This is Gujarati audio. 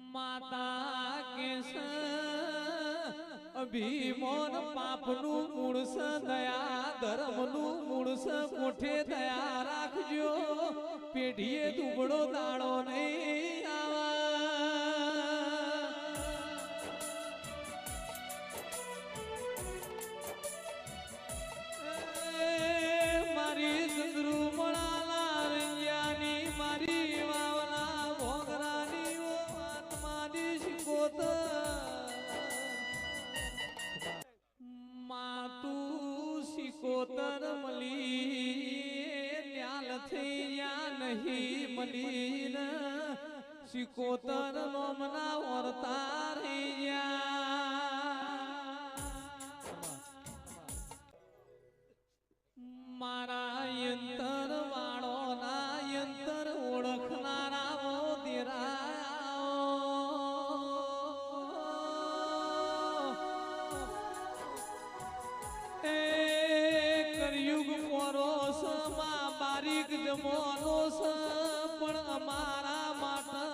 માતા કેસ અભિમોન પાપનું મૂળસ દયા ધર્મનું મૂળસ કોઠે દયા રાખજો પેઢીએ દુબળો દાડો નહીં આવા મારી સુંદરુ મળાલા રંગ્યાની મારી વાવલા ભોગરાની આત્માની શિકોત માતું શિકોતર મળી ન્યાલ થઈ યા નહીં મળી શિકોતર નોમના વર્તા રહી મારા યંતર વાળો ના યંતર ઓળખનારા કળિયુગ મોરો માં બારીક જમોનો પણ અમારા માટે